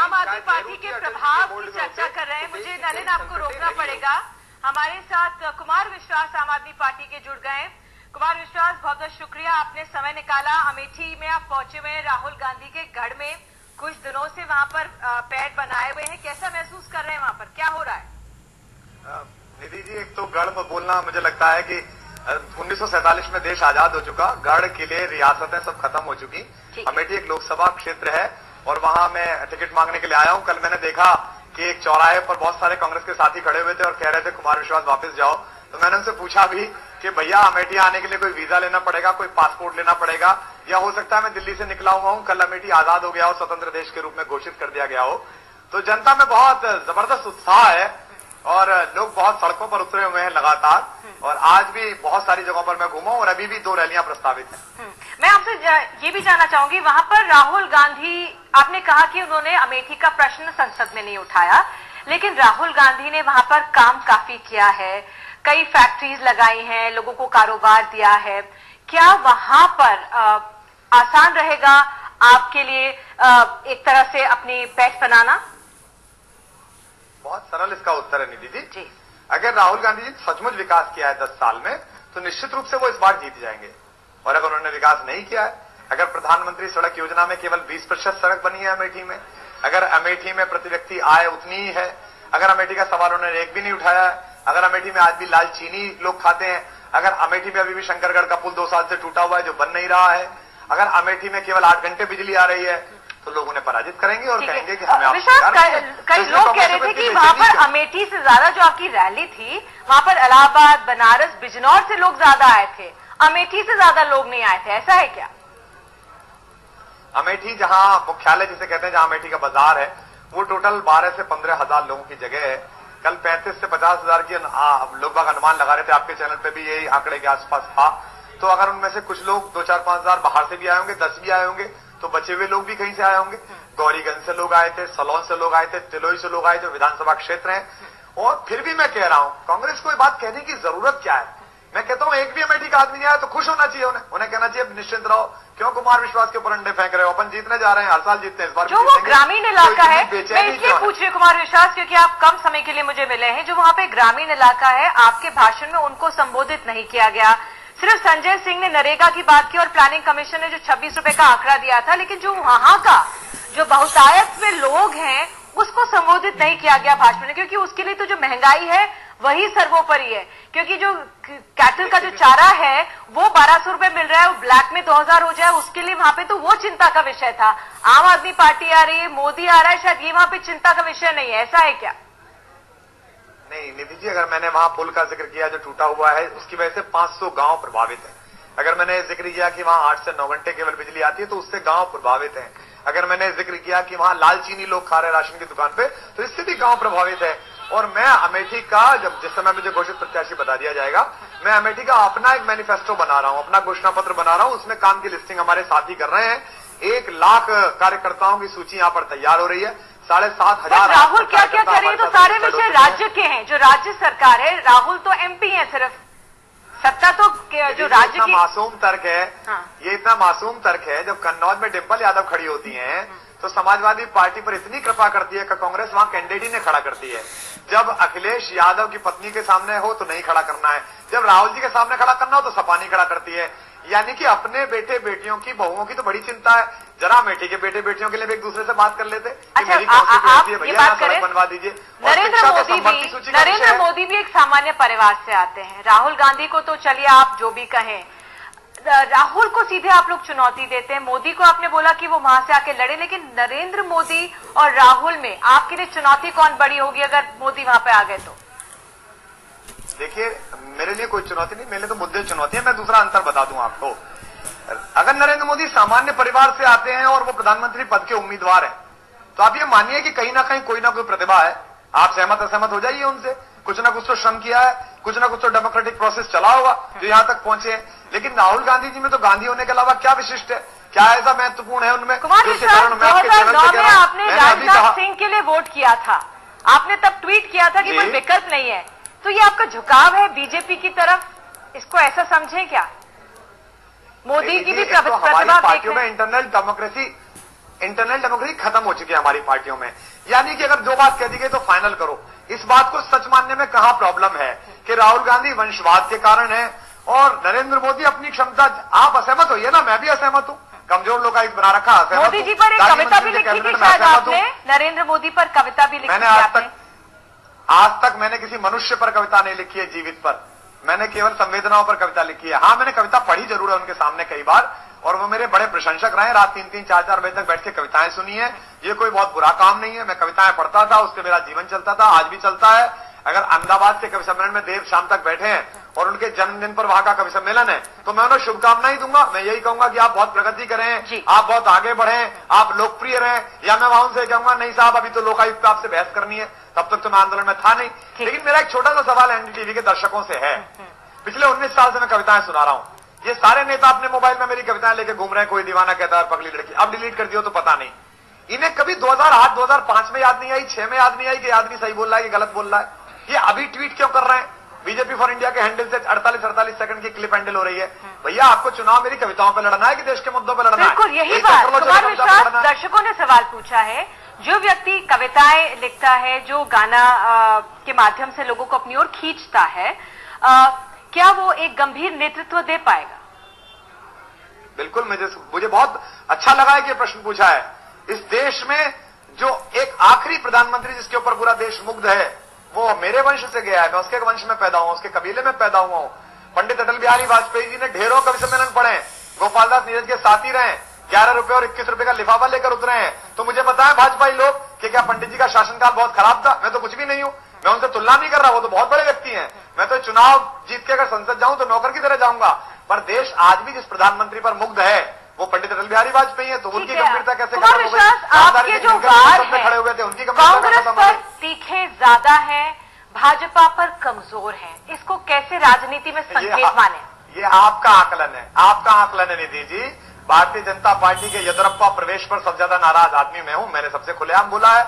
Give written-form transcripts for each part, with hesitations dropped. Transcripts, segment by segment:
आम आदमी पार्टी के प्रभाव की चर्चा कर रहे हैं। मुझे नलिन आपको रोकना पड़ेगा। हमारे साथ कुमार विश्वास आम आदमी पार्टी के जुड़ गए। कुमार विश्वास, बहुत बहुत शुक्रिया, आपने समय निकाला। अमेठी में आप पहुंचे हुए हैं, राहुल गांधी के गढ़ में। कुछ दिनों से वहां पर पैड बनाए हुए हैं, कैसा महसूस कर रहे हैं? वहां पर क्या हो रहा है? निधि जी, एक तो गढ़ में बोलना, मुझे लगता है कि 1947 में देश आजाद हो चुका, गढ़ किले रियासतें सब खत्म हो चुकी। अमेठी एक लोकसभा क्षेत्र है और वहां मैं टिकट मांगने के लिए आया हूं। कल मैंने देखा कि एक चौराहे पर बहुत सारे कांग्रेस के साथी खड़े हुए थे और कह रहे थे कुमार विश्वास वापस जाओ। तो मैंने उनसे पूछा भी कि भैया, अमेठी आने के लिए कोई वीजा लेना पड़ेगा, कोई पासपोर्ट लेना पड़ेगा, या हो सकता है मैं दिल्ली से निकला हुआ हूं, कल अमेठी आजाद हो गया हो, स्वतंत्र देश के रूप में घोषित कर दिया गया हो। तो जनता में बहुत जबरदस्त उत्साह है और लोग बहुत सड़कों पर उतरे हुए हैं लगातार। और आज भी बहुत सारी जगहों पर मैं घूमा और अभी भी 2 रैलियां प्रस्तावित हैं। मैं आपसे ये भी जानना चाहूंगी, वहां पर राहुल गांधी, आपने कहा कि उन्होंने अमेठी का प्रश्न संसद में नहीं उठाया, लेकिन राहुल गांधी ने वहां पर काम काफी किया है, कई फैक्ट्रीज लगाई हैं, लोगों को कारोबार दिया है। क्या वहां पर आसान रहेगा आपके लिए एक तरह से अपनी पैठ बनाना? बहुत सरल इसका उत्तर है निधि जी। अगर राहुल गांधी जी सचमुच विकास किया है 10 साल में, तो निश्चित रूप से वो इस बार जीत जाएंगे। और अगर उन्होंने विकास नहीं किया है, अगर प्रधानमंत्री सड़क योजना में केवल 20% सड़क बनी है अमेठी में, अगर अमेठी में प्रति व्यक्ति आय उतनी ही है, अगर अमेठी का सवाल उन्होंने एक भी नहीं उठाया है, अगर अमेठी में आज भी लाल चीनी लोग खाते हैं, अगर अमेठी में अभी भी शंकरगढ़ का पुल 2 साल से टूटा हुआ है जो बन नहीं रहा है, अगर अमेठी में केवल 8 घंटे बिजली आ रही है, तो लोग उन्हें पराजित करेंगे और कहेंगे कि हमें कई लोग कह रहे थे कि वहां पर अमेठी से ज्यादा जो आपकी रैली थी, वहां पर इलाहाबाद, बनारस, बिजनौर से लोग ज्यादा आए थे, अमेठी से ज्यादा लोग नहीं आए थे, ऐसा है क्या? अमेठी जहां मुख्यालय जिसे कहते हैं, जहां अमेठी का बाजार है, वो टोटल 12 से 15 हजार लोगों की जगह है। कल 35 से 50 हजार की लोग अनुमान लगा रहे थे, आपके चैनल पे भी यही आंकड़े के आसपास था। तो अगर उनमें से कुछ लोग 2, 4, 5 हजार बाहर से भी आए होंगे, 10 भी आए होंगे, तो बचे हुए लोग भी कहीं से आए होंगे। गौरीगंज से लोग आए थे, सलोन से लोग आए थे, तिलोई से लोग आए, जो विधानसभा क्षेत्र हैं। और फिर भी मैं कह रहा हूं, कांग्रेस को ये बात कहने की जरूरत क्या है? मैं कहता हूं, एक भी अमेठी का आदमी नहीं आया तो खुश होना चाहिए उन्हें कहना चाहिए निश्चिंत रहो, क्यों कुमार विश्वास के ऊपर अंडे फेंक रहे हो, अपन जीतने जा रहे हैं, हर साल जीतते हैं, इस बार जो वो ग्रामीण इलाका है। मैं इसलिए पूछ रही कुमार विश्वास क्योंकि आप कम समय के लिए मुझे मिले हैं, जो वहां पे ग्रामीण इलाका है, आपके भाषण में उनको संबोधित नहीं किया गया। सिर्फ संजय सिंह ने नरेगा की बात की और प्लानिंग कमीशन ने जो 26 रुपए का आंकड़ा दिया था, लेकिन जो वहां का जो बहुतायत में लोग हैं उसको संबोधित नहीं किया गया भाषण में, क्योंकि उसके लिए तो जो महंगाई है वही सर्वोपरि है। क्योंकि जो कैटल का जो चारा है वो 1200 रुपए मिल रहा है, वो ब्लैक में 2000 हो जाए, उसके लिए वहां पे तो वो चिंता का विषय था। आम आदमी पार्टी आ रही है, मोदी आ रहा है, शायद ये वहां पे चिंता का विषय नहीं है, ऐसा है क्या? नहीं निधि जी, अगर मैंने वहां पुल का जिक्र किया जो टूटा हुआ है, उसकी वजह से 500 गांव प्रभावित है। अगर मैंने जिक्र किया कि वहां 8 से 9 घंटे केवल बिजली आती है, तो उससे गांव प्रभावित है। अगर मैंने जिक्र किया कि वहां लाल चीनी लोग खा रहे हैं राशन की दुकान पे, तो इससे भी गांव प्रभावित है। और मैं अमेठी का, जब जिस समय मुझे घोषित प्रत्याशी बता दिया जाएगा, मैं अमेठी का अपना एक मैनिफेस्टो बना रहा हूं, अपना घोषणा पत्र बना रहा हूं। उसमें काम की लिस्टिंग हमारे साथी कर रहे हैं। 1 लाख कार्यकर्ताओं की सूची यहां पर तैयार हो रही है। 7,500 राहुल क्या क्या कर रही है? तो सारे विषय राज्य के हैं, जो राज्य सरकार है। राहुल तो MP है, सिर्फ सत्ता तो जो राज्य की। मासूम तर्क है। ये इतना मासूम तर्क है, जब कन्नौज में डिंपल यादव खड़ी होती हैं, तो समाजवादी पार्टी पर इतनी कृपा करती है कि कांग्रेस वहां कैंडिडेट ही नहीं खड़ा करती है। जब अखिलेश यादव की पत्नी के सामने हो तो नहीं खड़ा करना है, जब राहुल जी के सामने खड़ा करना हो तो सपा नहीं खड़ा करती है। यानी कि अपने बेटे बेटियों की, बहुओं की तो बड़ी चिंता है। जरा अमेठी के बेटे बेटियों के लिए भी एक दूसरे से बात कर लेते। अच्छा, आप ये बात करें, बनवा दीजिए। नरेंद्र मोदी भी एक सामान्य परिवार से आते हैं। राहुल गांधी को तो चलिए आप जो भी कहें, राहुल को सीधे आप लोग चुनौती देते हैं। मोदी को आपने बोला कि वो वहां से आके लड़े, लेकिन नरेंद्र मोदी और राहुल में आपके लिए चुनौती कौन बड़ी होगी अगर मोदी वहां पे आ गए तो? देखिए, मेरे लिए कोई चुनौती नहीं, मेरे लिए तो मुद्दे चुनौती है। मैं दूसरा अंतर बता दूं आपको। अगर नरेंद्र मोदी सामान्य परिवार से आते हैं और वो प्रधानमंत्री पद के उम्मीदवार हैं, तो आप ये मानिए कि कहीं ना कहीं कोई ना कोई प्रतिभा है। आप सहमत असहमत हो जाइए उनसे, कुछ ना कुछ तो श्रम किया है, कुछ ना कुछ तो डेमोक्रेटिक प्रोसेस चला होगा जो यहां तक पहुंचे हैं। लेकिन राहुल गांधी जी में तो गांधी होने के अलावा क्या विशिष्ट है, क्या ऐसा महत्वपूर्ण है उनमें? कुमार विश्वास, 2009 में आपने राजनाथ सिंह के लिए वोट किया था, आपने तब ट्वीट किया था कि कोई विकल्प नहीं है, तो ये आपका झुकाव है बीजेपी की तरफ, इसको ऐसा समझें क्या? मोदी की भी प्रतिभा पार्टियों में इंटरनल डेमोक्रेसी खत्म हो चुकी है। हमारी पार्टियों में। यानी कि अगर 2 बात कह दी गई तो फाइनल करो। इस बात को सच मानने में कहां प्रॉब्लम है कि राहुल गांधी वंशवाद के कारण है और नरेंद्र मोदी अपनी क्षमता। आप असहमत होइए ना, मैं भी असहमत हूं। कमजोर लोकायुक्त बना रखा, मोदी जी पर एक कविता भी लिखी थी शायद आपने, नरेंद्र मोदी पर कविता भी लिखी थी। आज तक मैंने किसी मनुष्य पर कविता नहीं लिखी है जीवित पर, मैंने केवल संवेदनाओं पर कविता लिखी है। हाँ, मैंने कविता पढ़ी जरूर है उनके सामने कई बार, और वो मेरे बड़े प्रशंसक रहे। रात 3-3, 4-4 बजे तक बैठ के कविताएं सुनी है। ये कोई बहुत बुरा काम नहीं है। मैं कविताएं पढ़ता था, उससे मेरा जीवन चलता था, आज भी चलता है। अगर अहमदाबाद के कवि सम्मेलन में देर शाम तक बैठे हैं और उनके जन्मदिन पर वहां का कवि सम्मेलन है, तो मैं उन्हें शुभकामनाएं दूंगा। मैं यही कहूंगा कि आप बहुत प्रगति करें, आप बहुत आगे बढ़ें, आप लोकप्रिय रहें। या मैं वहां उनसे कहूंगा नहीं साहब, अभी तो लोकायुक्त पे आपसे बहस करनी है, तब तक तो मैं आंदोलन में था नहीं। लेकिन मेरा एक छोटा सा सवाल एनडीटीवी के दर्शकों से है। पिछले 19 साल से मैं कविताएं सुना रहा हूं। ये सारे नेता अपने मोबाइल में मेरी कविताएं लेके घूम रहे हैं। कोई दीवाना कहता है पगली लड़की, अब डिलीट कर दियो तो पता नहीं। इन्हें कभी 2008, 2005 में याद नहीं आई, 6 में याद नहीं आई कि आदमी सही बोल रहा है कि गलत बोल रहा है। ये अभी ट्वीट क्यों कर रहे हैं? बीजेपी फॉर इंडिया के हैंडल से 48 सेकंड की क्लिप हैंडल हो रही है। भैया, आपको चुनाव मेरी कविताओं पर लड़ना है कि देश के मुद्दों पर लड़ना है? बिल्कुल यही बात कुमार विश्वास, दर्शकों ने सवाल पूछा है। जो व्यक्ति कविताएं लिखता है, जो गाना के माध्यम से लोगों को अपनी ओर खींचता है, क्या वो एक गंभीर नेतृत्व दे पाएगा? बिल्कुल, मुझे बहुत अच्छा लगा है कि प्रश्न पूछा है। इस देश में जो एक आखिरी प्रधानमंत्री जिसके ऊपर पूरा देश मुग्ध है, वो मेरे वंश से गया है। मैं उसके वंश में पैदा हुआ, उसके कबीले में पैदा हुआ हूं। पंडित अटल बिहारी वाजपेयी जी ने ढेरों कवि सम्मेलन पढ़े, गोपालदास नीरज के साथी रहे, 11 रुपए और 21 रुपए का लिफाफा लेकर उतरे हैं। तो मुझे बताएं भाजपाई लोग कि क्या पंडित जी का शासनकाल बहुत खराब था? मैं तो कुछ भी नहीं हूं, मैं उनसे तुलना नहीं कर रहा, वो तो बहुत बड़े व्यक्ति हैं। मैं तो चुनाव जीत के अगर संसद जाऊं तो नौकर की तरह जाऊंगा। पर देश आज भी जिस प्रधानमंत्री पर मुग्ध है वो पंडित अटल बिहारी वाजपेयी है, तो उनकी गंभीरता कैसे खत्म हो गई? आपके जो वार है, खड़े हुए थे उनकी कांग्रेस पर तीखे ज्यादा है, भाजपा पर कमजोर है, इसको कैसे राजनीति में संकेत माने? ये आपका आकलन है, आपका आकलन है निधि जी। भारतीय जनता पार्टी के येदियुरप्पा प्रवेश पर सबसे ज्यादा नाराज आदमी मैं हूं। मैंने सबसे खुलेआम बोला है।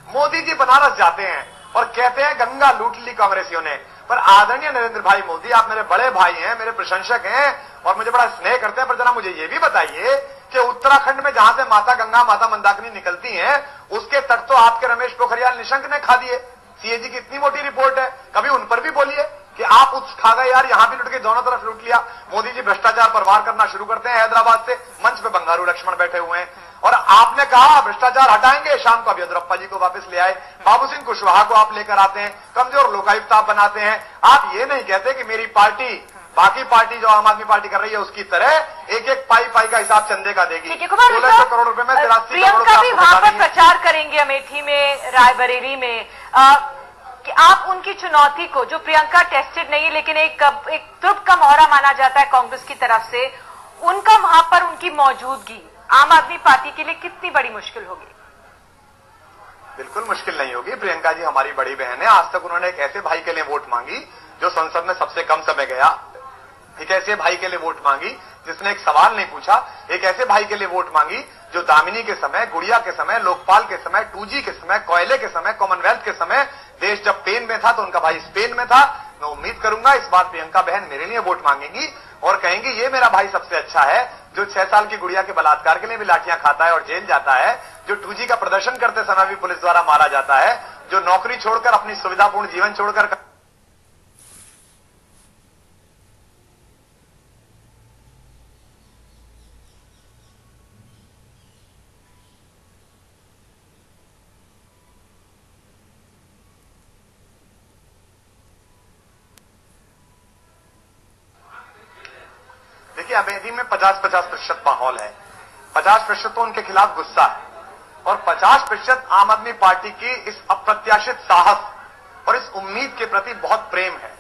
मोदी जी बनारस जाते हैं और कहते हैं गंगा लूट ली कांग्रेसियों ने। पर आदरणीय नरेंद्र भाई मोदी, आप मेरे बड़े भाई हैं, मेरे प्रशंसक हैं और मुझे बड़ा स्नेह करते हैं। पर जरा मुझे ये भी बताइए कि उत्तराखंड में जहां से माता गंगा, माता मंदाकिनी निकलती हैं, उसके तट तो आपके रमेश पोखरियाल निशंक ने खा दिए। सीएजी की इतनी मोटी रिपोर्ट है, कभी उन पर भी बोलिए कि आप उस खा गए यार, यहां भी लुट के दोनों तरफ लूट लिया। मोदी जी भ्रष्टाचार पर वार करना शुरू करते हैं हैदराबाद से। मंच पे बंगारू लक्ष्मण बैठे हुए हैं और आपने कहा भ्रष्टाचार हटाएंगे, शाम को अब येदियुरप्पा जी को वापस ले आए। बाबू सिंह कुशवाहा को आप लेकर आते हैं, कमजोर लोकायुक्त आप बनाते हैं। आप ये नहीं कहते कि मेरी पार्टी बाकी पार्टी जो आम आदमी पार्टी कर रही है उसकी तरह एक एक पाई का हिसाब चंदे का देगी। 1600 करोड़ रुपए में 83 करोड़ प्रियंका भी वहां पर प्रचार करेंगे अमेठी में, रायबरेली में, कि आप उनकी चुनौती को, जो प्रियंका टेस्टेड नहीं है लेकिन एक तुर्क का मोहरा माना जाता है कांग्रेस की तरफ से, उनका वहां पर उनकी मौजूदगी आम आदमी पार्टी के लिए कितनी बड़ी मुश्किल होगी? बिल्कुल मुश्किल नहीं होगी। प्रियंका जी हमारी बड़ी बहन है। आज तक उन्होंने एक ऐसे भाई के लिए वोट मांगी जो संसद में सबसे कम समय गया, एक ऐसे भाई के लिए वोट मांगी जिसने एक सवाल नहीं पूछा, एक ऐसे भाई के लिए वोट मांगी जो दामिनी के समय, गुड़िया के समय, लोकपाल के समय, 2G के समय, कोयले के समय, कॉमनवेल्थ के समय देश जब पेन में था तो उनका भाई स्पेन में था। मैं उम्मीद करूंगा इस बार प्रियंका बहन मेरे लिए वोट मांगेंगी और कहेंगी ये मेरा भाई सबसे अच्छा है, जो 6 साल की गुड़िया के बलात्कार के लिए भी लाठियां खाता है और जेल जाता है, जो 2G का प्रदर्शन करते समय भी पुलिस द्वारा मारा जाता है, जो नौकरी छोड़कर अपनी सुविधापूर्ण जीवन छोड़कर अमेठी में 50-50% माहौल है। 50% तो उनके खिलाफ गुस्सा है और 50% आम आदमी पार्टी की इस अप्रत्याशित साहस और इस उम्मीद के प्रति बहुत प्रेम है।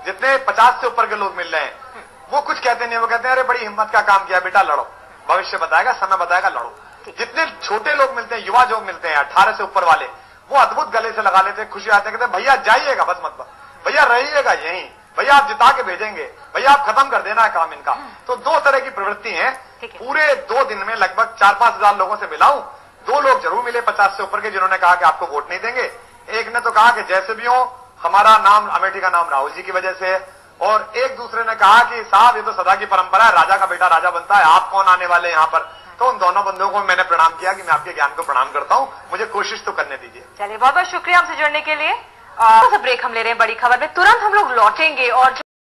जितने 50 से ऊपर के लोग मिल रहे हैं वो कुछ कहते नहीं, वो कहते हैं अरे बड़ी हिम्मत का काम किया बेटा, लड़ो, भविष्य बताएगा, समय बताएगा, लड़ो। जितने छोटे लोग मिलते हैं, युवा जो मिलते हैं 18 से ऊपर वाले, वो अद्भुत गले से लगा लेते हैं, खुशी आते हैं, कहते हैं भैया जाइएगा, बस मत भैया रहिएगा यहीं, भैया आप जिता के भेजेंगे, भैया आप खत्म कर देना है काम इनका। तो 2 तरह की प्रवृत्ति है। पूरे 2 दिन में लगभग 4-5 हजार लोगों से मिला हूं। 2 लोग जरूर मिले 50 से ऊपर के जिन्होंने कहा कि आपको वोट नहीं देंगे। एक ने तो कहा कि जैसे भी हो हमारा नाम, अमेठी का नाम राहुल जी की वजह से है, और एक दूसरे ने कहा कि साहब ये तो सदा की परंपरा है, राजा का बेटा राजा बनता है, आप कौन आने वाले यहां पर। तो उन दोनों बंदों को मैंने प्रणाम किया कि मैं आपके ज्ञान को प्रणाम करता हूं, मुझे कोशिश तो करने दीजिए। चलिए, बहुत बहुत शुक्रिया हमसे जुड़ने के लिए। ब्रेक हम ले रहे हैं बड़ी खबर में, तुरंत हम लोग लौटेंगे और